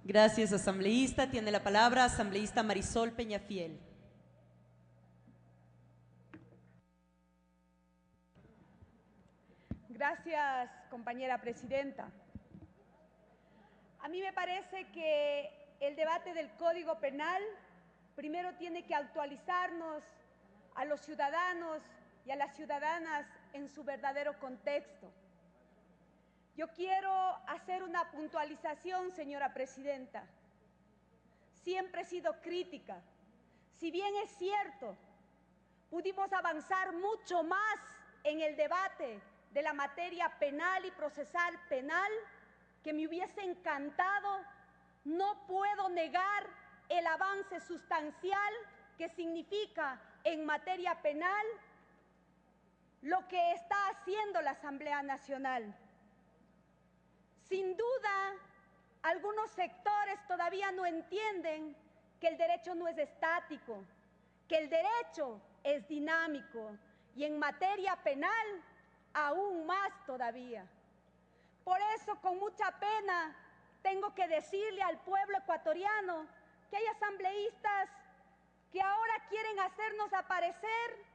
Gracias, asambleísta. Tiene la palabra asambleísta Marisol Peñafiel. Gracias, compañera presidenta. A mí me parece que el debate del Código Penal primero tiene que actualizarnos a los ciudadanos y a las ciudadanas en su verdadero contexto. Yo quiero hacer una puntualización, señora presidenta. Siempre he sido crítica. Si bien es cierto, pudimos avanzar mucho más en el debate de la materia penal y procesal penal, que me hubiese encantado, no puedo negar el avance sustancial que significa en materia penal lo que está haciendo la Asamblea Nacional. Sin duda, algunos sectores todavía no entienden que el derecho no es estático, que el derecho es dinámico y en materia penal aún más todavía. Por eso, con mucha pena, tengo que decirle al pueblo ecuatoriano que hay asambleístas que ahora quieren hacernos aparecer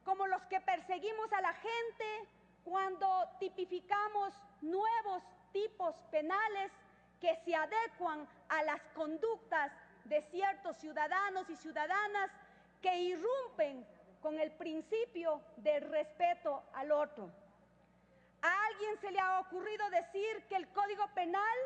como los que perseguimos a la gente cuando tipificamos nuevos tipos penales que se adecuan a las conductas de ciertos ciudadanos y ciudadanas que irrumpen con el principio del respeto al otro. ¿A alguien se le ha ocurrido decir que el Código Penal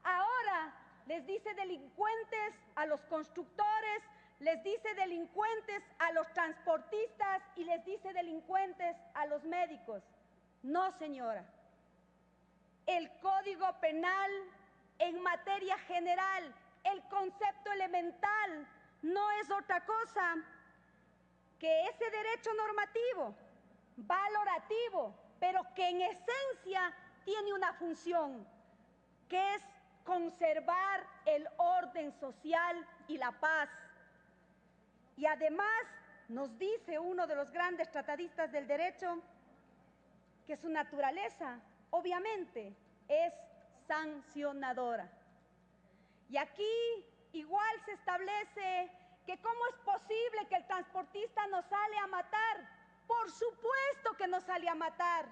ahora les dice delincuentes a los constructores, les dice delincuentes a los transportistas y les dice delincuentes a los médicos? No, señora. El Código Penal, en materia general, el concepto elemental, no es otra cosa que ese derecho normativo, valorativo, pero que en esencia tiene una función, que es conservar el orden social y la paz. Y además nos dice uno de los grandes tratadistas del derecho que su naturaleza, obviamente, es sancionadora. Y aquí igual se establece que cómo es posible que el transportista nos sale a matar. Por supuesto que nos sale a matar,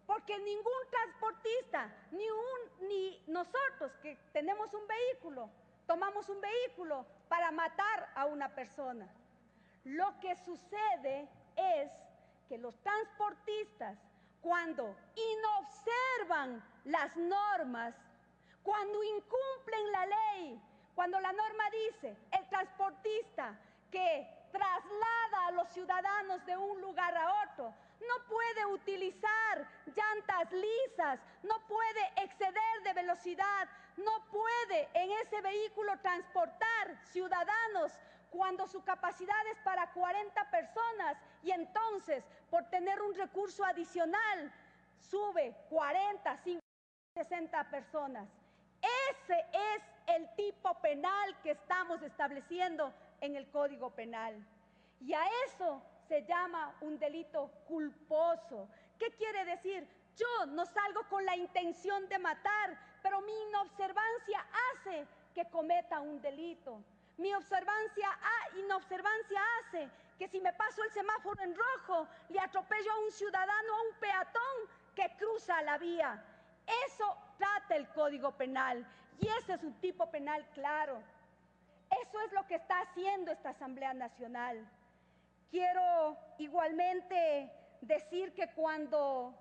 porque ningún transportista, ni nosotros que tenemos un vehículo, tomamos un vehículo para matar a una persona. Lo que sucede es que los transportistas, cuando inobservan las normas, cuando incumplen la ley, cuando la norma dice el transportista que traslada a los ciudadanos de un lugar a otro, no puede utilizar llantas lisas, no puede exceder de velocidad, no puede en ese vehículo transportar ciudadanos cuando su capacidad es para 40 personas y entonces por tener un recurso adicional sube 40, 50, 60 personas. Ese es el tipo penal que estamos estableciendo en el Código Penal. Y a eso se llama un delito culposo. ¿Qué quiere decir? Yo no salgo con la intención de matar, pero mi inobservancia hace que cometa un delito. Mi inobservancia hace que si me paso el semáforo en rojo, le atropello a un ciudadano, a un peatón que cruza la vía. Eso trata el Código Penal y ese es un tipo penal claro. Eso es lo que está haciendo esta Asamblea Nacional. Quiero igualmente decir que cuando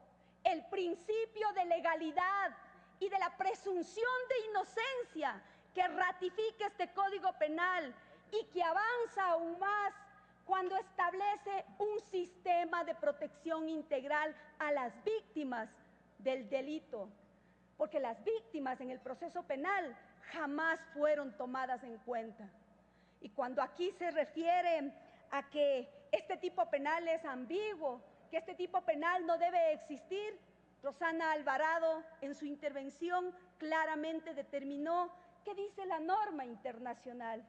el principio de legalidad y de la presunción de inocencia que ratifica este Código Penal y que avanza aún más cuando establece un sistema de protección integral a las víctimas del delito, porque las víctimas en el proceso penal jamás fueron tomadas en cuenta. Y cuando aquí se refiere a que este tipo penal es ambiguo, que este tipo penal no debe existir, Rosana Alvarado en su intervención claramente determinó qué dice la norma internacional.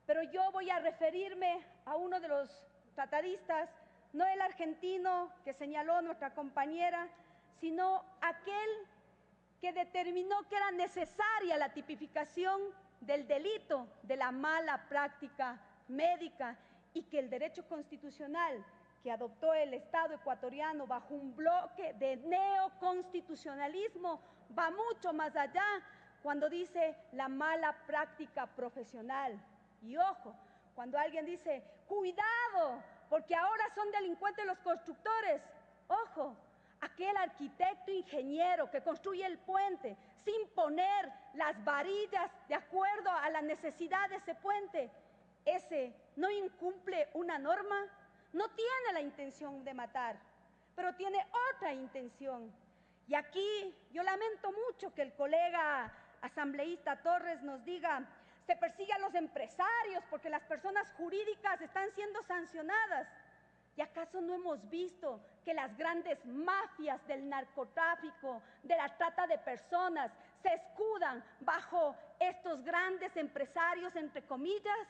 Pero yo voy a referirme a uno de los tratadistas, no el argentino que señaló nuestra compañera, sino aquel que determinó que era necesaria la tipificación del delito de la mala práctica médica y que el derecho constitucional que adoptó el Estado ecuatoriano bajo un bloque de neoconstitucionalismo va mucho más allá cuando dice la mala práctica profesional. Y ojo, cuando alguien dice, cuidado, porque ahora son delincuentes los constructores, ojo, aquel arquitecto ingeniero que construye el puente sin poner las varillas de acuerdo a la necesidad de ese puente, ese no incumple una norma, no tiene la intención de matar, pero tiene otra intención. Y aquí yo lamento mucho que el colega asambleísta Torres nos diga, se persigue a los empresarios porque las personas jurídicas están siendo sancionadas. ¿Y acaso no hemos visto que las grandes mafias del narcotráfico, de la trata de personas, se escudan bajo estos grandes empresarios, entre comillas?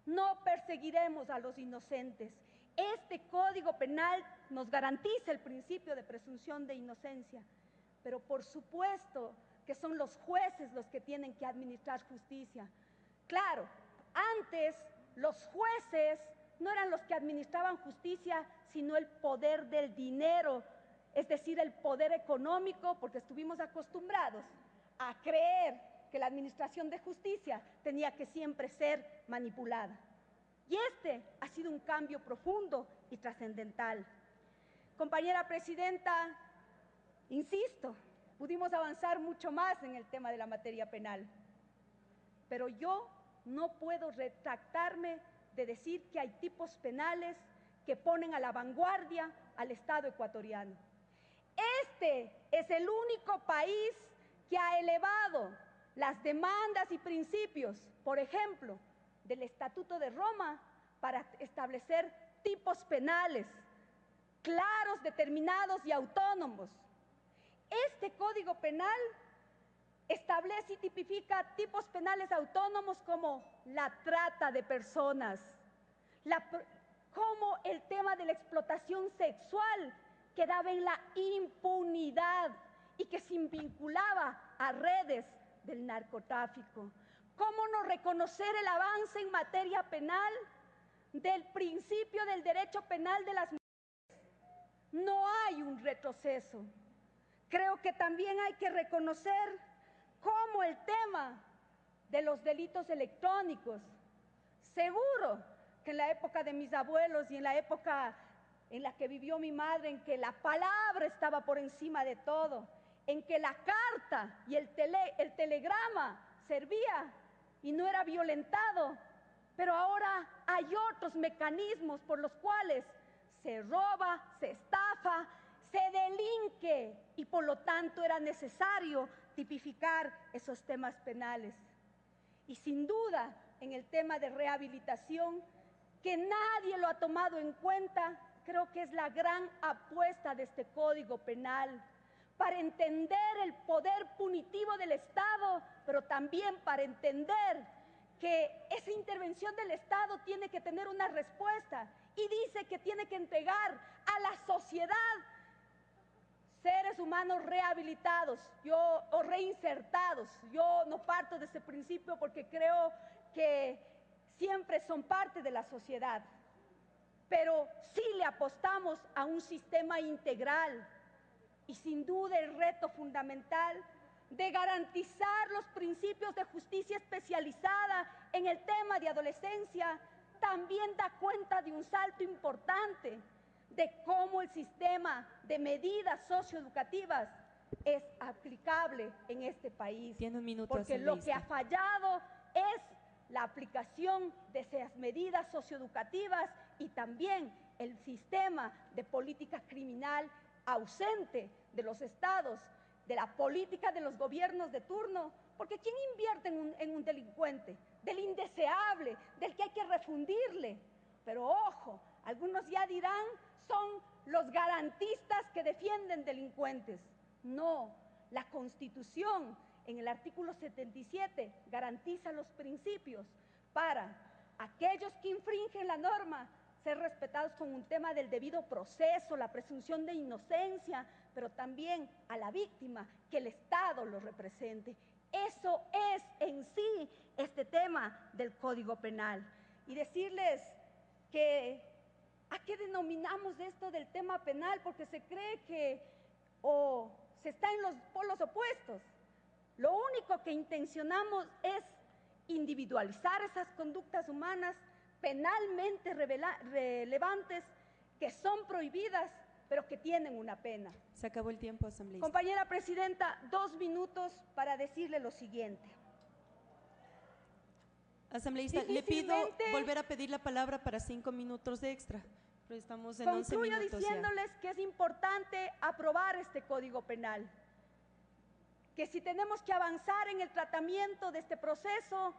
No perseguiremos a los inocentes. Este Código Penal nos garantiza el principio de presunción de inocencia, pero por supuesto que son los jueces los que tienen que administrar justicia. Claro, antes los jueces no eran los que administraban justicia, sino el poder del dinero, es decir, el poder económico, porque estuvimos acostumbrados a creer que la administración de justicia tenía que siempre ser manipulada. Y este ha sido un cambio profundo y trascendental. Compañera presidenta, insisto, pudimos avanzar mucho más en el tema de la materia penal, pero yo no puedo retractarme de decir que hay tipos penales que ponen a la vanguardia al Estado ecuatoriano. Este es el único país que ha elevado las demandas y principios, por ejemplo, del Estatuto de Roma para establecer tipos penales claros, determinados y autónomos. Este Código Penal establece y tipifica tipos penales autónomos como la trata de personas, como el tema de la explotación sexual quedaba en la impunidad y que se vinculaba a redes del narcotráfico. ¿Cómo no reconocer el avance en materia penal del principio del derecho penal de las mujeres? No hay un retroceso. Creo que también hay que reconocer cómo el tema de los delitos electrónicos, seguro que en la época de mis abuelos y en la época en la que vivió mi madre, en que la palabra estaba por encima de todo, en que la carta y el telegrama servía y no era violentado, pero ahora hay otros mecanismos por los cuales se roba, se estafa, se delinque y por lo tanto era necesario tipificar esos temas penales. Y sin duda, en el tema de rehabilitación, que nadie lo ha tomado en cuenta, creo que es la gran apuesta de este Código Penal, para entender el poder punitivo del Estado, pero también para entender que esa intervención del Estado tiene que tener una respuesta y dice que tiene que entregar a la sociedad seres humanos rehabilitados o reinsertados. Yo no parto de ese principio porque creo que siempre son parte de la sociedad, pero sí le apostamos a un sistema integral y sin duda el reto fundamental de garantizar los principios de justicia especializada en el tema de adolescencia también da cuenta de un salto importante de cómo el sistema de medidas socioeducativas es aplicable en este país. Tiene un minuto, porque lo que ha fallado es la aplicación de esas medidas socioeducativas y también el sistema de política criminal ausente de los estados, de la política de los gobiernos de turno, porque ¿quién invierte en un delincuente? Del indeseable, del que hay que refundirle. Pero ojo, algunos ya dirán, son los garantistas que defienden delincuentes. No, la Constitución en el artículo 77 garantiza los principios para aquellos que infringen la norma ser respetados con un tema del debido proceso, la presunción de inocencia, pero también a la víctima, que el Estado lo represente. Eso es en sí este tema del Código Penal. Y decirles que ¿a qué denominamos esto del tema penal? Porque se cree que se está en los polos opuestos. Lo único que intencionamos es individualizar esas conductas humanas penalmente relevantes que son prohibidas, pero que tienen una pena. Se acabó el tiempo, asambleísta. Compañera presidenta, 2 minutos para decirle lo siguiente. Asambleísta, le pido volver a pedir la palabra para 5 minutos de extra, pero estamos en 11 Concluyo minutos diciéndoles que es importante aprobar este Código Penal, que si tenemos que avanzar en el tratamiento de este proceso,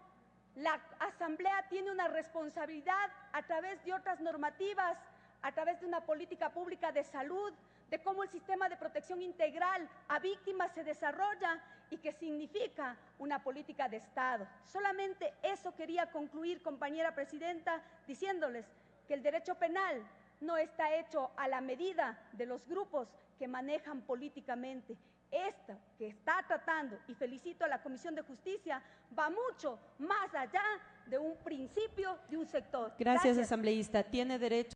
la Asamblea tiene una responsabilidad a través de otras normativas, a través de una política pública de salud, de cómo el sistema de protección integral a víctimas se desarrolla y que significa una política de Estado. Solamente eso quería concluir, compañera presidenta, diciéndoles que el derecho penal no está hecho a la medida de los grupos que manejan políticamente. Esto que está tratando, y felicito a la Comisión de Justicia, va mucho más allá de un principio de un sector. Gracias, asambleísta. Tiene derecho.